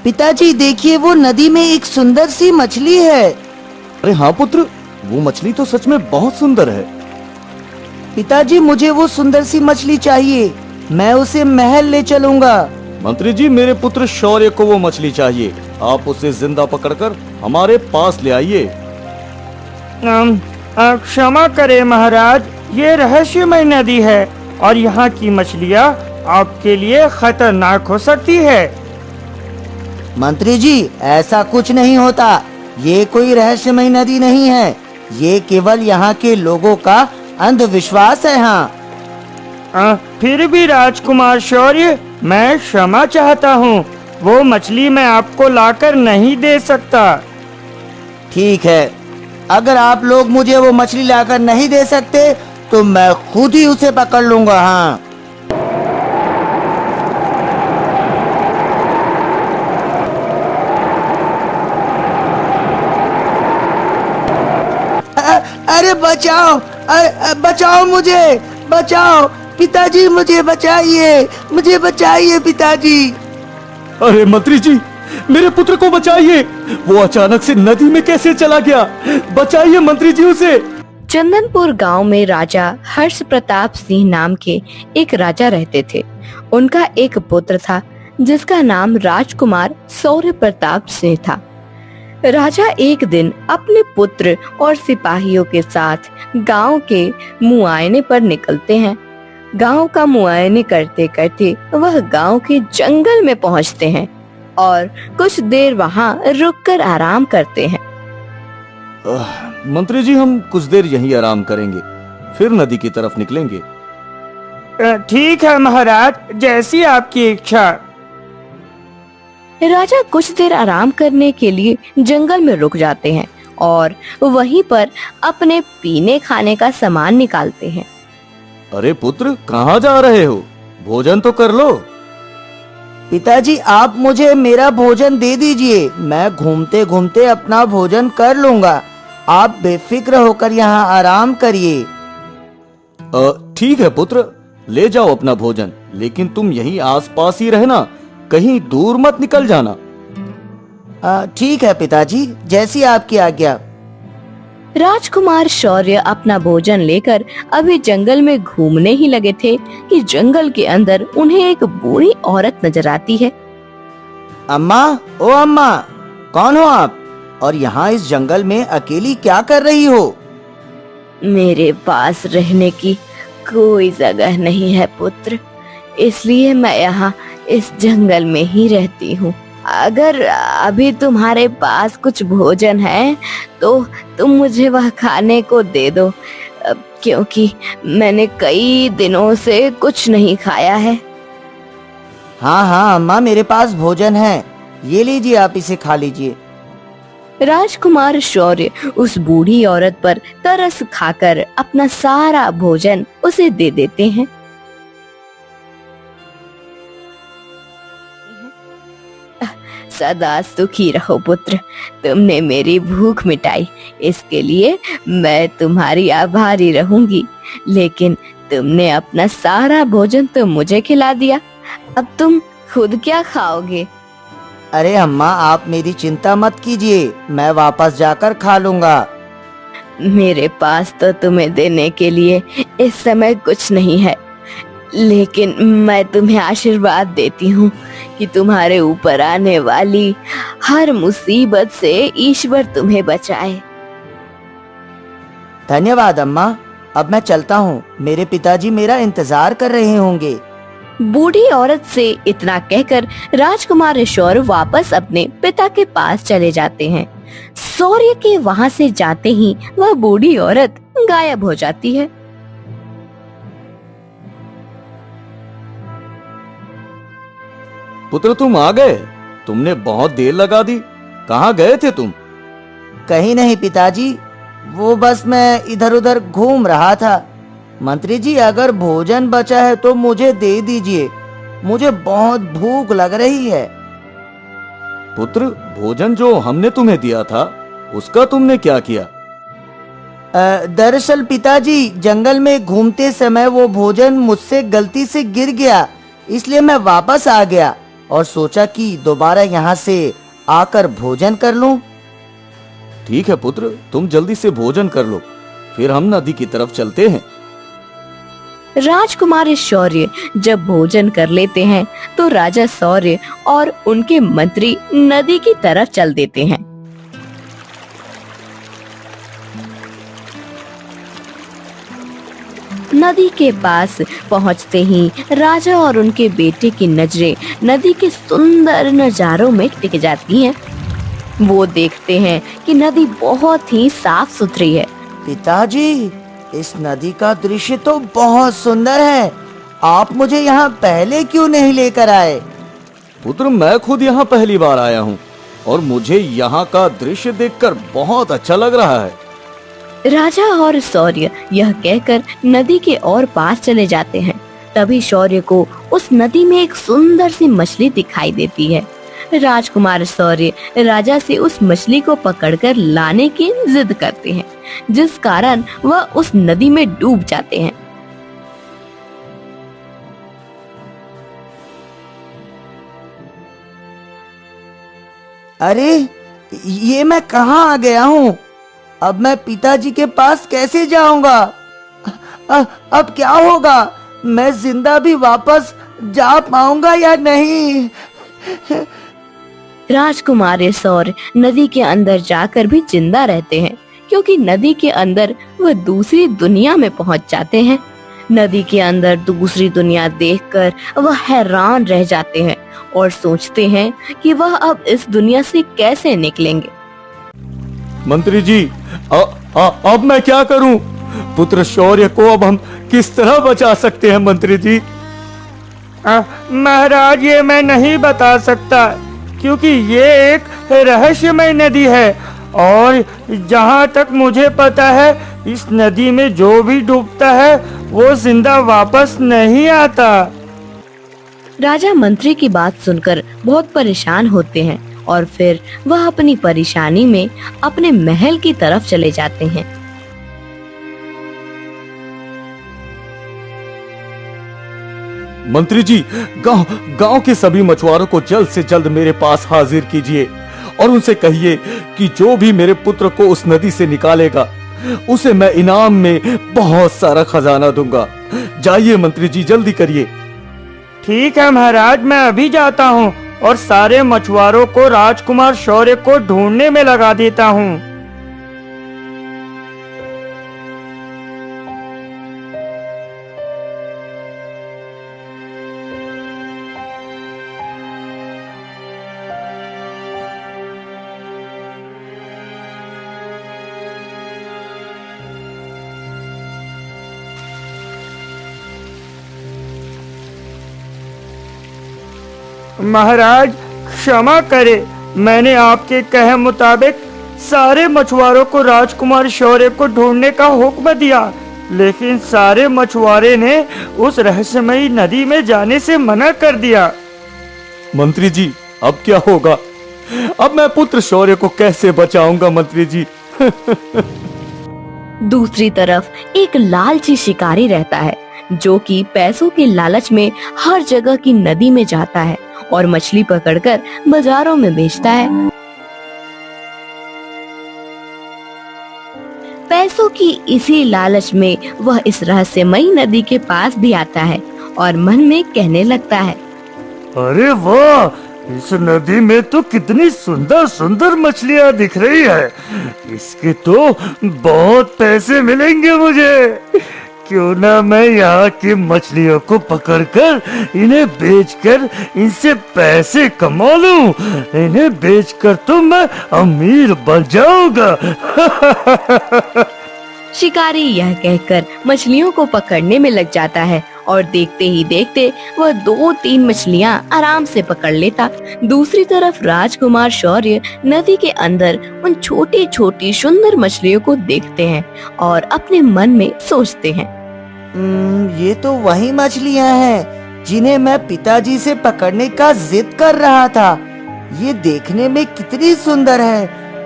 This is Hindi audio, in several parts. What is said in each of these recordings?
पिताजी देखिए, वो नदी में एक सुंदर सी मछली है। अरे हाँ पुत्र, वो मछली तो सच में बहुत सुंदर है। पिताजी मुझे वो सुंदर सी मछली चाहिए, मैं उसे महल ले चलूंगा। मंत्री जी, मेरे पुत्र शौर्य को वो मछली चाहिए। आप उसे जिंदा पकड़कर हमारे पास ले आइए। क्षमा करें महाराज, ये रहस्यमय नदी है और यहाँ की मछलियाँ आपके लिए खतरनाक हो सकती है। मंत्री जी, ऐसा कुछ नहीं होता। ये कोई रहस्यमय नदी नहीं है, ये केवल यहाँ के लोगों का अंधविश्वास है। हाँ, फिर भी राजकुमार शौर्य, मैं क्षमा चाहता हूँ। वो मछली मैं आपको लाकर नहीं दे सकता। ठीक है, अगर आप लोग मुझे वो मछली लाकर नहीं दे सकते तो मैं खुद ही उसे पकड़ लूंगा। हाँ, अरे बचाओ, बचाओ मुझे, बचाओ पिताजी, मुझे बचाइए, मुझे बचाइए पिताजी। अरे मंत्री जी, मेरे पुत्र को बचाइए। वो अचानक से नदी में कैसे चला गया? बचाइए मंत्री जी उसे। चंदनपुर गांव में राजा हर्ष प्रताप सिंह नाम के एक राजा रहते थे। उनका एक पुत्र था जिसका नाम राजकुमार शौर्य प्रताप सिंह था। राजा एक दिन अपने पुत्र और सिपाहियों के साथ गांव के मुआयने पर निकलते हैं। गांव का मुआयने करते करते वह गांव के जंगल में पहुंचते हैं और कुछ देर वहां रुककर आराम करते हैं। मंत्री जी, हम कुछ देर यहीं आराम करेंगे, फिर नदी की तरफ निकलेंगे। ठीक है महाराज, जैसी आपकी इच्छा। राजा कुछ देर आराम करने के लिए जंगल में रुक जाते हैं और वहीं पर अपने पीने खाने का सामान निकालते हैं। अरे पुत्र, कहाँ जा रहे हो? भोजन तो कर लो। पिताजी, आप मुझे मेरा भोजन दे दीजिए, मैं घूमते घूमते अपना भोजन कर लूंगा। आप बेफिक्र होकर यहाँ आराम करिए। ठीक है पुत्र, ले जाओ अपना भोजन, लेकिन तुम यहीं आसपास ही रहना, कहीं दूर मत निकल जाना। ठीक है पिताजी, जैसी आपकी आज्ञा। राजकुमार शौर्य अपना भोजन लेकर अभी जंगल में घूमने ही लगे थे कि जंगल के अंदर उन्हें एक बूढ़ी औरत नजर आती है। अम्मा, ओ अम्मा, कौन हो आप? और यहाँ इस जंगल में अकेली क्या कर रही हो? मेरे पास रहने की कोई जगह नहीं है पुत्र, इसलिए मैं यहाँ इस जंगल में ही रहती हूँ। अगर अभी तुम्हारे पास कुछ भोजन है तो तुम मुझे वह खाने को दे दो, क्योंकि मैंने कई दिनों से कुछ नहीं खाया है। हाँ हाँ अम्मा, मेरे पास भोजन है, ये लीजिए, आप इसे खा लीजिए। राजकुमार शौर्य उस बूढ़ी औरत पर तरस खाकर अपना सारा भोजन उसे दे देते हैं। सदा सुखी रहो पुत्र, तुमने मेरी भूख मिटाई, इसके लिए मैं तुम्हारी आभारी रहूंगी। लेकिन तुमने अपना सारा भोजन तो मुझे खिला दिया, अब तुम खुद क्या खाओगे? अरे अम्मा, आप मेरी चिंता मत कीजिए, मैं वापस जाकर खा लूंगा। मेरे पास तो तुम्हें देने के लिए इस समय कुछ नहीं है, लेकिन मैं तुम्हें आशीर्वाद देती हूँ कि तुम्हारे ऊपर आने वाली हर मुसीबत से ईश्वर तुम्हें बचाए। धन्यवाद अम्मा, अब मैं चलता हूँ, मेरे पिताजी मेरा इंतजार कर रहे होंगे। बूढ़ी औरत से इतना कहकर राजकुमार शौर्य वापस अपने पिता के पास चले जाते हैं। शौर्य के वहाँ से जाते ही वह बूढ़ी औरत गायब हो जाती है। पुत्र, तुम आ गए? तुमने बहुत देर लगा दी, कहाँ गए थे तुम? कहीं नहीं पिताजी, वो बस मैं इधर उधर घूम रहा था। मंत्री जी, अगर भोजन बचा है तो मुझे दे दीजिए, मुझे बहुत भूख लग रही है। पुत्र, भोजन जो हमने तुम्हें दिया था उसका तुमने क्या किया? दरअसल पिताजी, जंगल में घूमते समय वो भोजन मुझसे गलती से गिर गया, इसलिए मैं वापस आ गया। और सोचा कि दोबारा यहाँ से आकर भोजन कर लूं। ठीक है पुत्र, तुम जल्दी से भोजन कर लो, फिर हम नदी की तरफ चलते हैं। राजकुमार शौर्य जब भोजन कर लेते हैं तो राजा शौर्य और उनके मंत्री नदी की तरफ चल देते हैं। नदी के पास पहुंचते ही राजा और उनके बेटे की नजरें नदी के सुंदर नजारों में टिक जाती हैं। वो देखते हैं कि नदी बहुत ही साफ सुथरी है। पिताजी, इस नदी का दृश्य तो बहुत सुंदर है। आप मुझे यहाँ पहले क्यों नहीं लेकर आए? पुत्र, मैं खुद यहाँ पहली बार आया हूँ और मुझे यहाँ का दृश्य देखकर बहुत अच्छा लग रहा है। राजा और शौर्य यह कहकर नदी के और पास चले जाते हैं। तभी शौर्य को उस नदी में एक सुंदर सी मछली दिखाई देती है। राजकुमार शौर्य राजा से उस मछली को पकड़कर लाने की जिद करते हैं, जिस कारण वह उस नदी में डूब जाते हैं। अरे, ये मैं कहाँ आ गया हूँ? अब मैं पिताजी के पास कैसे जाऊंगा? अब क्या होगा? मैं जिंदा भी वापस जा पाऊंगा या नहीं? राजकुमार शौर्य नदी के अंदर जाकर भी जिंदा रहते हैं, क्योंकि नदी के अंदर वह दूसरी दुनिया में पहुंच जाते हैं। नदी के अंदर दूसरी दुनिया देखकर वह हैरान रह जाते हैं और सोचते हैं कि वह अब इस दुनिया से कैसे निकलेंगे। मंत्री जी, अब मैं क्या करूं? पुत्र शौर्य को अब हम किस तरह बचा सकते हैं मंत्री जी? महाराज, ये मैं नहीं बता सकता, क्योंकि ये एक रहस्यमय नदी है और जहाँ तक मुझे पता है इस नदी में जो भी डूबता है वो जिंदा वापस नहीं आता। राजा मंत्री की बात सुनकर बहुत परेशान होते हैं और फिर वह अपनी परेशानी में अपने महल की तरफ चले जाते हैं। मंत्री जी, गांव के सभी मछुआरों को जल्द से जल्द मेरे पास हाजिर कीजिए और उनसे कहिए कि जो भी मेरे पुत्र को उस नदी से निकालेगा उसे मैं इनाम में बहुत सारा खजाना दूंगा। जाइए मंत्री जी, जल्दी करिए। ठीक है महाराज, मैं अभी जाता हूँ और सारे मछुआरों को राजकुमार शौर्य को ढूंढने में लगा देता हूँ। महाराज क्षमा करे, मैंने आपके कहे मुताबिक सारे मछुआरों को राजकुमार शौर्य को ढूंढने का हुक्म दिया, लेकिन सारे मछुआरे ने उस रहस्यमयी नदी में जाने से मना कर दिया। मंत्री जी, अब क्या होगा? अब मैं पुत्र शौर्य को कैसे बचाऊंगा मंत्री जी? दूसरी तरफ एक लालची शिकारी रहता है, जो कि पैसों के लालच में हर जगह की नदी में जाता है और मछली पकड़कर बाजारों में बेचता है। पैसों की इसी लालच में वह इस रहस्यमयी नदी के पास भी आता है और मन में कहने लगता है, अरे वाह, इस नदी में तो कितनी सुंदर सुंदर मछलियाँ दिख रही है। इसके तो बहुत पैसे मिलेंगे मुझे। क्यों ना मैं यहाँ की मछलियों को पकड़कर इन्हें बेचकर इनसे पैसे कमा लूं। इन्हें बेचकर तो मैं अमीर बन जाऊंगा। शिकारी यह कहकर मछलियों को पकड़ने में लग जाता है और देखते ही देखते वह 2-3 मछलियां आराम से पकड़ लेता। दूसरी तरफ राजकुमार शौर्य नदी के अंदर उन छोटी छोटी सुंदर मछलियों को देखते हैं और अपने मन में सोचते हैं, ये तो वही मछलियाँ हैं जिन्हें मैं पिताजी से पकड़ने का जिद कर रहा था। ये देखने में कितनी सुंदर है।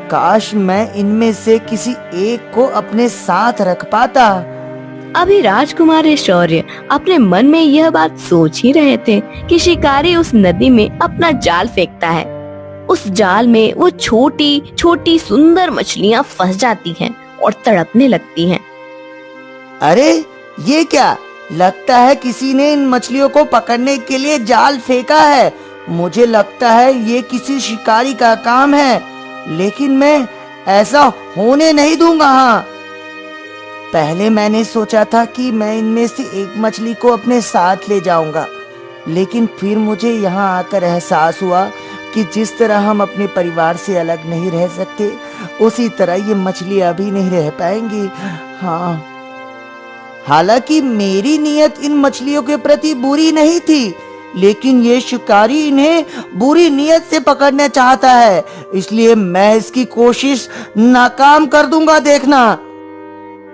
काश मैं इनमें से किसी एक को अपने साथ रख पाता। अभी राजकुमार शौर्य अपने मन में यह बात सोच ही रहे थे कि शिकारी उस नदी में अपना जाल फेंकता है। उस जाल में वो छोटी छोटी सुंदर मछलियाँ फंस जाती हैं और तड़पने लगती हैं। अरे ये क्या, लगता है किसी ने इन मछलियों को पकड़ने के लिए जाल फेंका है। मुझे लगता है ये किसी शिकारी का काम है, लेकिन मैं ऐसा होने नहीं दूंगा। हाँ, पहले मैंने सोचा था कि मैं इनमें से एक मछली को अपने साथ ले जाऊंगा, लेकिन फिर मुझे यहाँ आकर एहसास हुआ कि जिस तरह हम अपने परिवार से अलग नहीं रह सकते, उसी तरह ये मछली अभी नहीं रह पाएंगी। हाँ, हालांकि मेरी नीयत इन मछलियों के प्रति बुरी नहीं थी, लेकिन ये शिकारी इन्हें बुरी नीयत से पकड़ना चाहता है, इसलिए मैं इसकी कोशिश नाकाम कर दूंगा, देखना।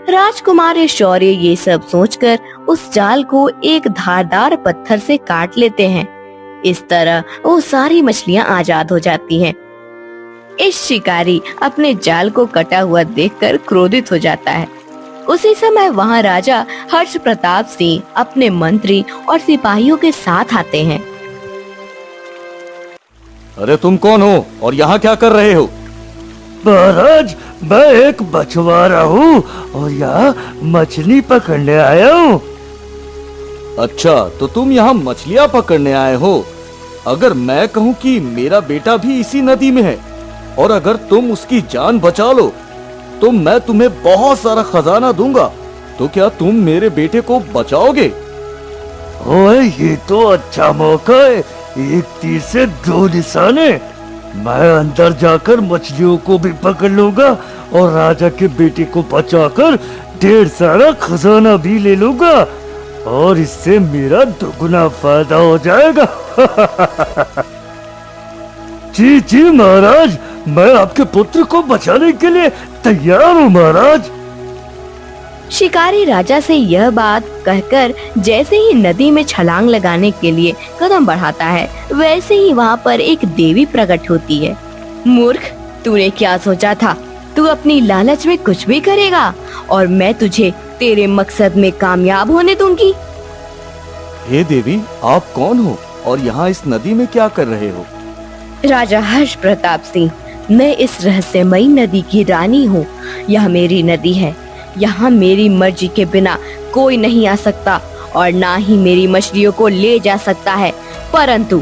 राजकुमार शौर्य ये सब सोचकर उस जाल को एक धारदार पत्थर से काट लेते हैं। इस तरह वो सारी मछलियाँ आजाद हो जाती हैं। इस शिकारी अपने जाल को कटा हुआ देखकर क्रोधित हो जाता है। उसी समय वहाँ राजा हर्ष प्रताप सिंह अपने मंत्री और सिपाहियों के साथ आते हैं। अरे तुम कौन हो और यहाँ क्या कर रहे हो? महाराज, मैं एक मछुआरा हूँ और यहाँ मछली पकड़ने आया हूँ। अच्छा, तो तुम यहाँ मछलियाँ पकड़ने आए हो। अगर मैं कहूँ कि मेरा बेटा भी इसी नदी में है और अगर तुम उसकी जान बचा लो तो मैं तुम्हें बहुत सारा खजाना दूंगा, तो क्या तुम मेरे बेटे को बचाओगे? ओए, ये तो अच्छा मौका है, एक तीर से दो निशाने। मैं अंदर जाकर मछलियों को भी पकड़ लूंगा और राजा के बेटे को बचाकर ढेर सारा खजाना भी ले लूंगा और इससे मेरा दुगना फायदा हो जाएगा। जी जी महाराज, मैं आपके पुत्र को बचाने के लिए तैयार हूँ महाराज। शिकारी राजा से यह बात कहकर जैसे ही नदी में छलांग लगाने के लिए कदम बढ़ाता है, वैसे ही वहाँ पर एक देवी प्रकट होती है। मूर्ख, तूने क्या सोचा था? तू अपनी लालच में कुछ भी करेगा और मैं तुझे तेरे मकसद में कामयाब होने दूंगी। हे देवी, आप कौन हो और यहाँ इस नदी में क्या कर रहे हो? राजा हर्ष प्रताप सिंह, मैं इस रहस्यमयी नदी की रानी हूँ। यह मेरी नदी है। यहाँ मेरी मर्जी के बिना कोई नहीं आ सकता और ना ही मेरी मछलियों को ले जा सकता है, परंतु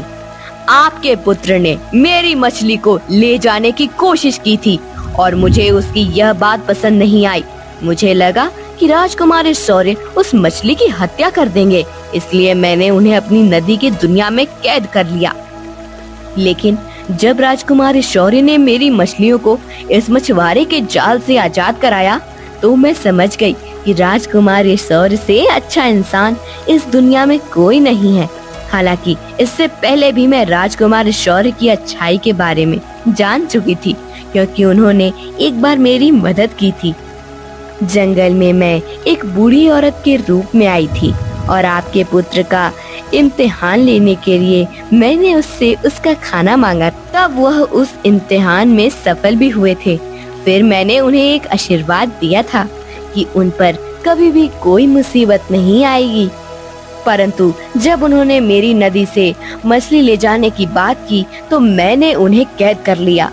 आपके पुत्र ने मेरी मछली को ले जाने की कोशिश की थी और मुझे उसकी यह बात पसंद नहीं आई। मुझे लगा कि राजकुमार शौर्य उस मछली की हत्या कर देंगे, इसलिए मैंने उन्हें अपनी नदी की दुनिया में कैद कर लिया। लेकिन जब राजकुमार शौर्य ने मेरी मछलियों को इस मछुआरे के जाल से आजाद कराया, तो मैं समझ गई कि राजकुमार शौर्य से अच्छा इंसान इस दुनिया में कोई नहीं है। हालांकि इससे पहले भी मैं राजकुमार शौर्य की अच्छाई के बारे में जान चुकी थी, क्योंकि उन्होंने एक बार मेरी मदद की थी। जंगल में मैं एक बूढ़ी औरत के रूप में आई थी और आपके पुत्र का इम्तिहान लेने के लिए मैंने उससे उसका खाना मांगा। तब वह उस इम्तिहान में सफल भी हुए थे। फिर मैंने उन्हें एक आशीर्वाद दिया था कि उन पर कभी भी कोई मुसीबत नहीं आएगी। परंतु जब उन्होंने मेरी नदी से मछली ले जाने की बात की तो मैंने उन्हें कैद कर लिया।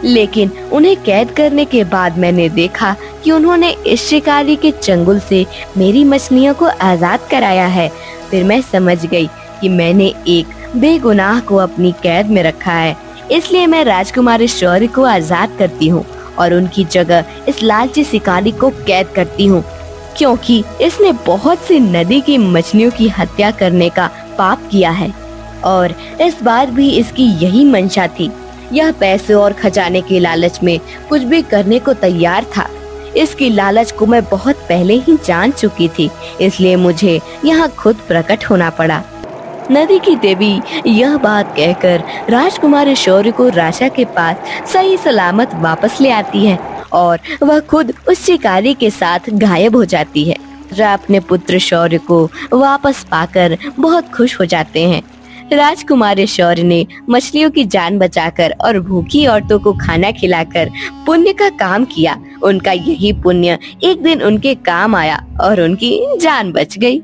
लेकिन उन्हें कैद करने के बाद मैंने देखा कि उन्होंने इस शिकारी के चंगुल से मेरी मछलियों को आजाद कराया है। फिर मैं समझ गई कि मैंने एक बेगुनाह को अपनी कैद में रखा है, इसलिए मैं राजकुमार शौर्य को आजाद करती हूँ और उनकी जगह इस लालची शिकारी को कैद करती हूँ, क्योंकि इसने बहुत सी नदी की मछलियों की हत्या करने का पाप किया है और इस बार भी इसकी यही मंशा थी। यह पैसे और खजाने के लालच में कुछ भी करने को तैयार था। इसकी लालच को मैं बहुत पहले ही जान चुकी थी, इसलिए मुझे यहाँ खुद प्रकट होना पड़ा। नदी की देवी यह बात कहकर राजकुमार शौर्य को राजा के पास सही सलामत वापस ले आती है और वह खुद उस शिकारी के साथ गायब हो जाती है। राजा अपने पुत्र शौर्य को वापस पाकर बहुत खुश हो जाते हैं। राजकुमार शौर्य ने मछलियों की जान बचाकर और भूखी औरतों को खाना खिलाकर पुण्य का काम किया। उनका यही पुण्य एक दिन उनके काम आया और उनकी जान बच गई।